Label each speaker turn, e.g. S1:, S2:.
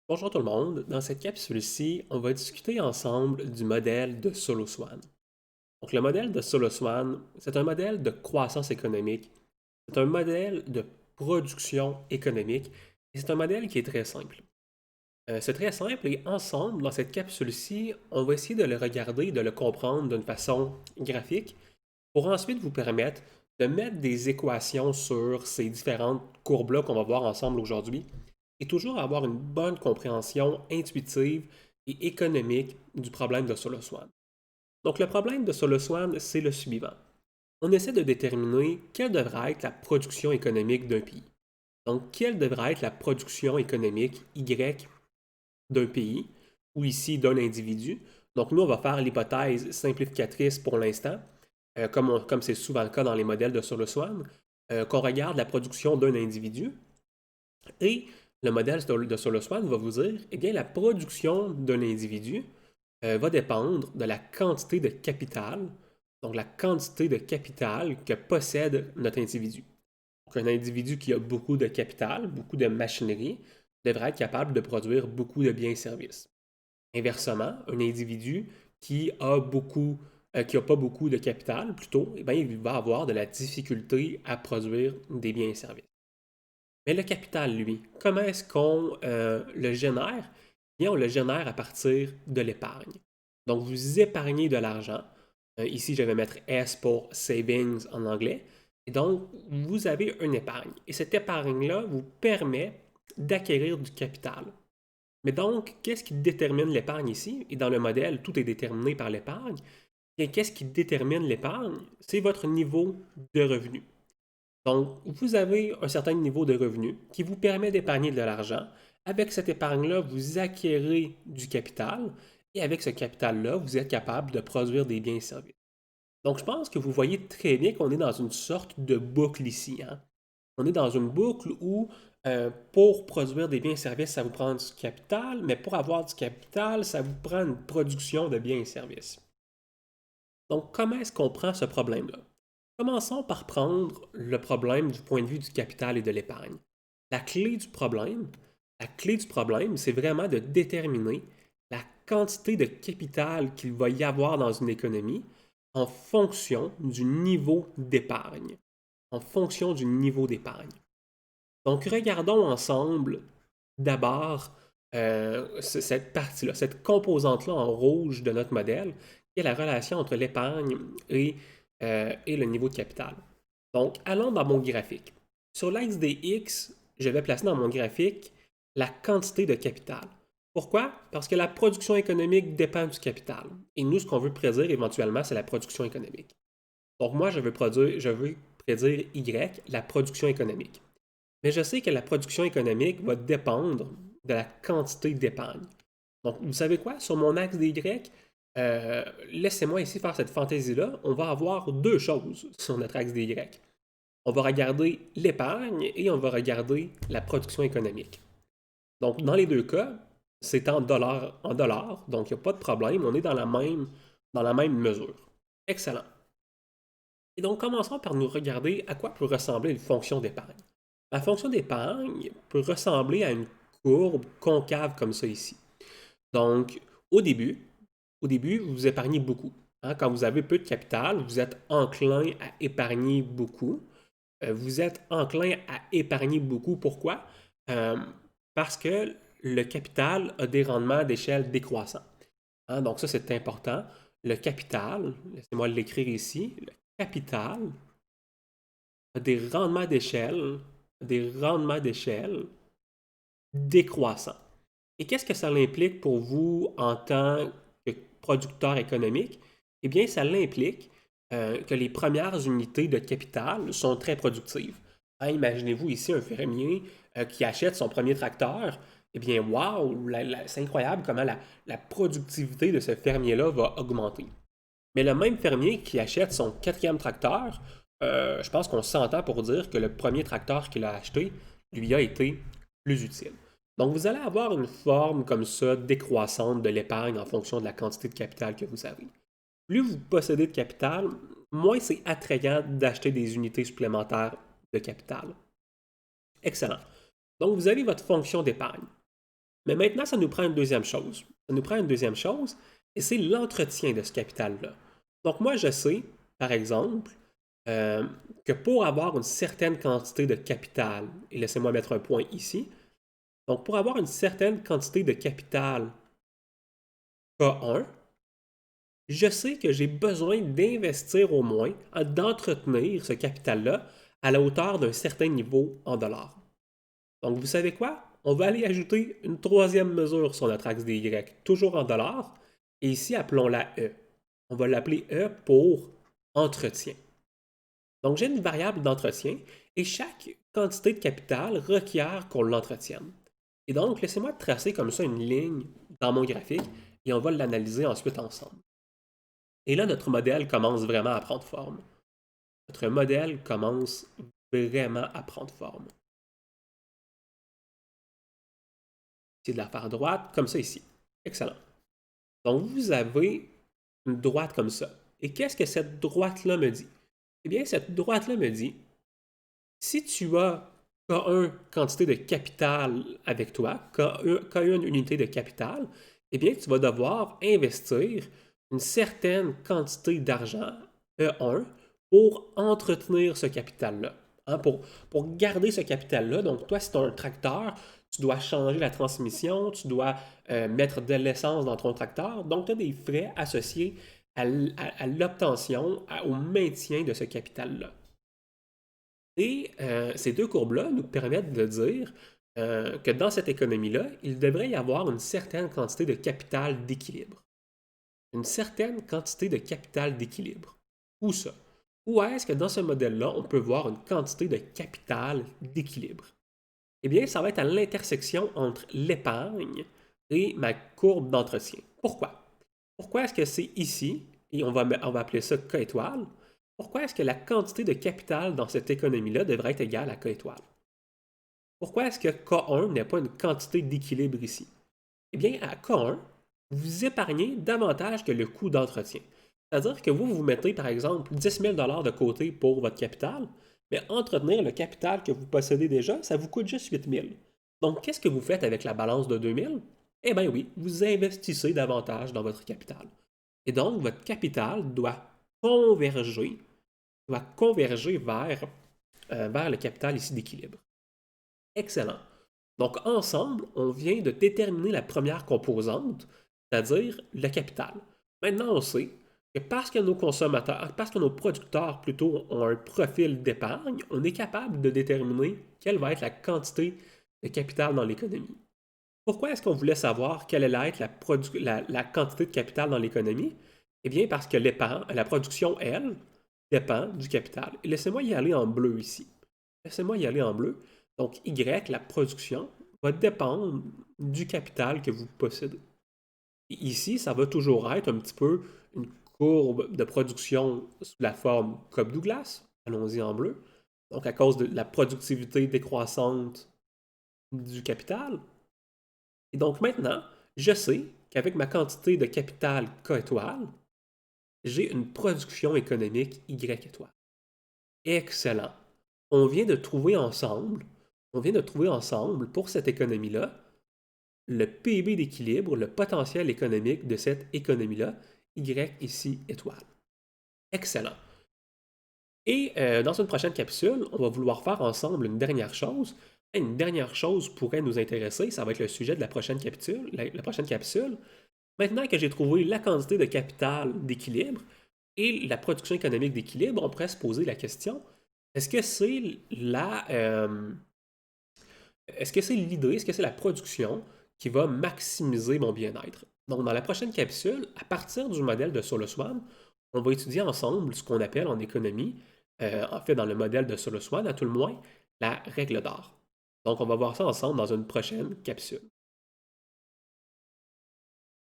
S1: Bonjour tout le monde, dans cette capsule-ci, on va discuter ensemble du modèle de Solo-Swan. Donc le modèle de Solo-Swan, c'est un modèle de croissance économique, c'est un modèle de production économique et c'est un modèle qui est très simple. C'est très simple et ensemble, dans cette capsule-ci, on va essayer de le regarder, de le comprendre d'une façon graphique pour ensuite vous permettre de mettre des équations sur ces différentes courbes-là qu'on va voir ensemble aujourd'hui et toujours avoir une bonne compréhension intuitive et économique du problème de Solo-Swan. Donc le problème de Solo-Swan, c'est le suivant. On essaie de déterminer quelle devrait être la production économique d'un pays. Donc quelle devrait être la production économique Y d'un pays, ou ici d'un individu. Donc nous, on va faire l'hypothèse simplificatrice pour l'instant, comme c'est souvent le cas dans les modèles de Solo-Swan, qu'on regarde la production d'un individu et le modèle de Solo-Swan va vous dire, eh bien, la production d'un individu va dépendre de la quantité de capital, donc la quantité de capital que possède notre individu. Donc, un individu qui a beaucoup de capital, beaucoup de machinerie, devrait être capable de produire beaucoup de biens et services. Inversement, un individu qui a pas beaucoup de capital, plutôt, eh bien, il va avoir de la difficulté à produire des biens et services. Mais le capital, lui, comment est-ce qu'on le génère? Bien, on le génère à partir de l'épargne. Donc, vous épargnez de l'argent. Ici, je vais mettre S pour savings en anglais. Et donc, vous avez une épargne. Et cette épargne-là vous permet d'acquérir du capital. Mais donc, qu'est-ce qui détermine l'épargne ici? Et dans le modèle, tout est déterminé par l'épargne. Et qu'est-ce qui détermine l'épargne? C'est votre niveau de revenu. Donc, vous avez un certain niveau de revenu qui vous permet d'épargner de l'argent. Avec cette épargne-là, vous acquérez du capital et avec ce capital-là, vous êtes capable de produire des biens et services. Donc, je pense que vous voyez très bien qu'on est dans une sorte de boucle ici, hein. On est dans une boucle où pour produire des biens et services, ça vous prend du capital, mais pour avoir du capital, ça vous prend une production de biens et services. Donc, comment est-ce qu'on prend ce problème-là? Commençons par prendre le problème du point de vue du capital et de l'épargne. La clé du problème, la clé du problème, c'est vraiment de déterminer la quantité de capital qu'il va y avoir dans une économie en fonction du niveau d'épargne. En fonction du niveau d'épargne. Donc, regardons ensemble d'abord cette partie-là, cette composante-là en rouge de notre modèle, qui est la relation entre l'épargne et le niveau de capital. Donc, allons dans mon graphique. Sur l'axe des X, je vais placer dans mon graphique la quantité de capital. Pourquoi? Parce que la production économique dépend du capital. Et nous, ce qu'on veut prédire éventuellement, c'est la production économique. Donc, moi, je veux prédire Y, la production économique. Mais je sais que la production économique va dépendre de la quantité d'épargne. Donc, vous savez quoi? Sur mon axe des Y, laissez-moi ici faire cette fantaisie-là. On va avoir deux choses sur notre axe des Y. On va regarder l'épargne et on va regarder la production économique. Donc, dans les deux cas, c'est en dollars, donc il n'y a pas de problème. On est dans la même mesure. Excellent. Et donc, commençons par nous regarder à quoi peut ressembler une fonction d'épargne. La fonction d'épargne peut ressembler à une courbe concave comme ça ici. Donc, au début, vous épargnez beaucoup, hein. Quand vous avez peu de capital, vous êtes enclin à épargner beaucoup. Vous êtes enclin à épargner beaucoup. Pourquoi? Euh, Parce que le capital a des rendements d'échelle décroissants, hein. Donc ça, c'est important. Le capital, laissez-moi l'écrire ici, le capital a des rendements d'échelle décroissants. Et qu'est-ce que ça implique pour vous en tant que producteur économique? Eh bien, ça l'implique que les premières unités de capital sont très productives. Hein, imaginez-vous ici un fermier qui achète son premier tracteur. Eh bien, waouh, c'est incroyable comment la productivité de ce fermier-là va augmenter. Mais le même fermier qui achète son quatrième tracteur, je pense qu'on s'entend pour dire que le premier tracteur qu'il a acheté lui a été plus utile. Donc, vous allez avoir une forme comme ça décroissante de l'épargne en fonction de la quantité de capital que vous avez. Plus vous possédez de capital, moins c'est attrayant d'acheter des unités supplémentaires de capital. Excellent. Donc, vous avez votre fonction d'épargne. Mais maintenant, ça nous prend une deuxième chose. Ça nous prend une deuxième chose, et c'est l'entretien de ce capital-là. Donc moi, je sais, par exemple, euh, que pour avoir une certaine quantité de capital, et laissez-moi mettre un point ici, donc pour avoir une certaine quantité de capital K1, je sais que j'ai besoin d'investir au moins, d'entretenir ce capital-là à la hauteur d'un certain niveau en dollars. Donc, vous savez quoi? On va aller ajouter une troisième mesure sur notre axe des Y, toujours en dollars, et ici, appelons-la E. On va l'appeler E pour entretien. Donc, j'ai une variable d'entretien, et chaque quantité de capital requiert qu'on l'entretienne. Et donc, laissez-moi tracer comme ça une ligne dans mon graphique, et on va l'analyser ensuite ensemble. Et là, notre modèle commence vraiment à prendre forme. Notre modèle commence vraiment à prendre forme. C'est de la faire droite, comme ça ici. Excellent. Donc, vous avez une droite comme ça. Et qu'est-ce que cette droite-là me dit? Eh bien, cette droite-là me dit, si tu as K1 quantité de capital avec toi, K1 unité de capital, eh bien, tu vas devoir investir une certaine quantité d'argent, E1, pour entretenir ce capital-là. Hein, pour garder ce capital-là, donc toi, si tu as un tracteur, tu dois changer la transmission, tu dois mettre de l'essence dans ton tracteur, donc tu as des frais associés à l'obtention, au maintien de ce capital-là. Et ces deux courbes-là nous permettent de dire que dans cette économie-là, il devrait y avoir une certaine quantité de capital d'équilibre. Une certaine quantité de capital d'équilibre. Où ça? Où est-ce que dans ce modèle-là, on peut voir une quantité de capital d'équilibre? Eh bien, ça va être à l'intersection entre l'épargne et ma courbe d'entretien. Pourquoi? Pourquoi est-ce que c'est ici, et on va appeler ça K étoile, pourquoi est-ce que la quantité de capital dans cette économie-là devrait être égale à K étoile? Pourquoi est-ce que K1 n'est pas une quantité d'équilibre ici? Eh bien, à K1, vous épargnez davantage que le coût d'entretien. C'est-à-dire que vous mettez, par exemple, 10 000 de côté pour votre capital, mais entretenir le capital que vous possédez déjà, ça vous coûte juste 8 000. Donc, qu'est-ce que vous faites avec la balance de 2 000? Eh bien oui, vous investissez davantage dans votre capital. Et donc, votre capital converger, doit converger vers le capital ici d'équilibre. Excellent. Donc, ensemble, on vient de déterminer la première composante, c'est-à-dire le capital. Maintenant, on sait que parce que nos consommateurs, parce que nos producteurs plutôt ont un profil d'épargne, on est capable de déterminer quelle va être la quantité de capital dans l'économie. Pourquoi est-ce qu'on voulait savoir quelle allait être la quantité de capital dans l'économie? Eh bien, parce que la production, elle, dépend du capital. Et laissez-moi y aller en bleu ici. Laissez-moi y aller en bleu. Donc, Y, la production, va dépendre du capital que vous possédez. Et ici, ça va toujours être un petit peu une courbe de production sous la forme Cobb-Douglas. Allons-y en bleu. Donc, à cause de la productivité décroissante du capital. Et donc, maintenant, je sais qu'avec ma quantité de capital K étoile, j'ai une production économique Y étoile. Excellent. On vient de trouver ensemble, pour cette économie-là, le PIB d'équilibre, le potentiel économique de cette économie-là, Y ici étoile. Excellent. Et dans une prochaine capsule, on va vouloir faire ensemble une dernière chose. Une dernière chose pourrait nous intéresser, ça va être le sujet de la prochaine capsule. La prochaine capsule. Maintenant que j'ai trouvé la quantité de capital d'équilibre et la production économique d'équilibre, on pourrait se poser la question, est-ce que c'est est-ce que c'est l'idée, est-ce que c'est la production qui va maximiser mon bien-être? Donc, dans la prochaine capsule, à partir du modèle de Solo-Swan, on va étudier ensemble ce qu'on appelle en économie, en fait dans le modèle de Solo-Swan, à tout le moins, la règle d'or. Donc, on va voir ça ensemble dans une prochaine capsule.